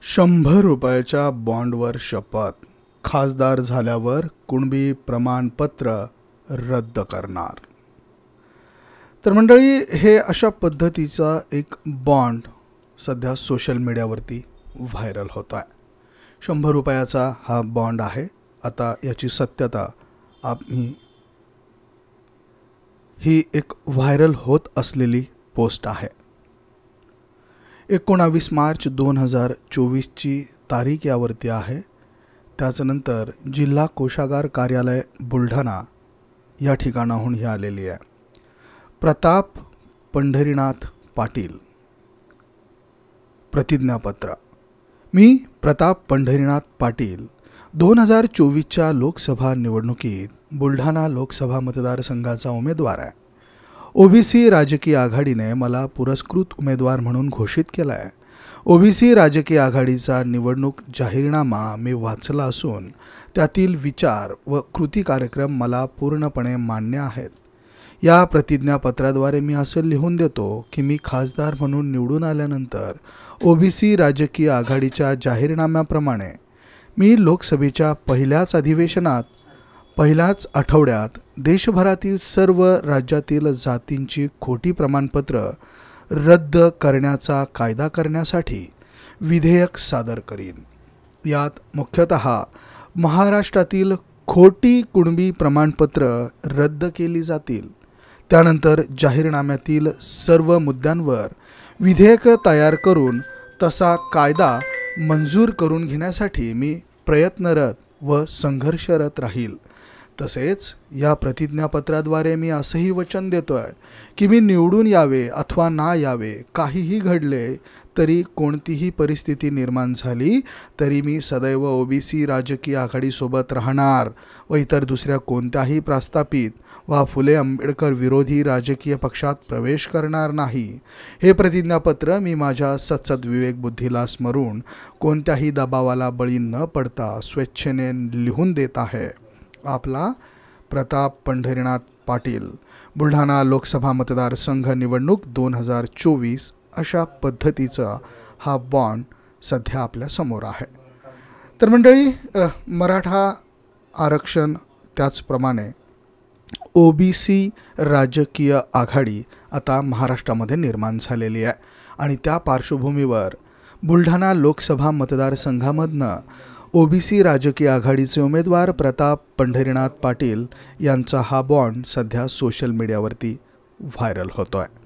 ₹100 बॉन्डवर शपथ, खासदार झाल्यावर कुणबी प्रमाणपत्र रद्द करणार। तर मंडळी, हे अशा पद्धतीचा एक बॉन्ड सध्या सोशल मीडियावरती व्हायरल होत आहे। ₹100 हा बॉन्ड आहे। आता याची सत्यता ही एक व्हायरल होत असलेली पोस्ट आहे। 19 मार्च 2024 ची तारीख यावरती आहे। त्याच्यानंतर जिल्हा कोषागार कार्यालय बुलढाणा या ठिकाणाहून ही आलेली आहे। प्रताप पंढरीनाथ पाटील प्रतिज्ञापत्र। मी प्रताप पंढरीनाथ पाटील 2024 च्या लोकसभा निवडणुकीत बुलढाणा लोकसभा मतदारसंघाचा उमेदवार आहे। ओबीसी राजकीय आघाडीने मला पुरस्कृत उमेदवार म्हणून घोषित केला आहे। ओबीसी राजकीय आघाडीचा निवडणूक जाहीरनामा मी वाचला असून त्यातील विचार व कृती कार्यक्रम मला पूर्णपणे मान्य आहेत। या प्रतिज्ञापत्राद्वारे मी असं लिहून देतो की मी खासदार म्हणून निवडून आल्यानंतर ओबीसी राजकीय आघाडीच्या जाहीरनाम्याप्रमाणे मी लोकसभेच्या पहिल्याच आठवड्यात देशभरातील सर्व राज्यातील जातींची खोटी प्रमाणपत्र रद्द करण्याचा कायदा करण्यासाठी विधेयक सादर करीन। यात मुख्यतः महाराष्ट्रातील खोटी कुणबी प्रमाणपत्र रद्द केली जातील। त्यानंतर जाहीरनाम्यातील सर्व मुद्द्यांवर विधेयक तयार करून तसा कायदा मंजूर करून घेण्यासाठी मी प्रयत्नरत व संघर्षरत राहील। तसेच या प्रतिज्ञापत्राद्वारे मी असंही वचन देतोय की मी निवडून यावे अथवा ना यावे, काहीही घडले तरी, कोणतीही परिस्थिती निर्माण झाली तरी मी सदैव ओबीसी राजकीय आघाडीसोबत राहणार व इतर दुसऱ्या कोणत्याही प्रस्थापित व फुले आंबेडकर विरोधी राजकीय पक्षात प्रवेश करणार नाही। हे प्रतिज्ञापत्र मी माझ्या सद्विवेक बुद्धीला स्मरून कोणत्याही दबावाला बळी न पडता स्वेच्छेने लिहून देत आहे। आपला प्रताप पंढरीनाथ पाटील, बुलढाणा लोकसभा मतदारसंघ निवडणूक 2024 अशा पद्धतीचा हा बॉन्ड सध्या आपल्या समोर आहे। तर मंडळी, मराठा आरक्षण त्याचप्रमाणे ओबीसी राजकीय आघाडी आता महाराष्ट्रामध्ये निर्माण झालेली आहे आणि त्या पार्श्वभूमीवर बुलढाणा लोकसभा मतदारसंघामधनं ओबीसी राजकीय आघाडीचे उमेदवार प्रताप पंढरीनाथ पाटील यांचा हा बॉन्ड सध्या सोशल मीडियावरती व्हायरल होतो आहे।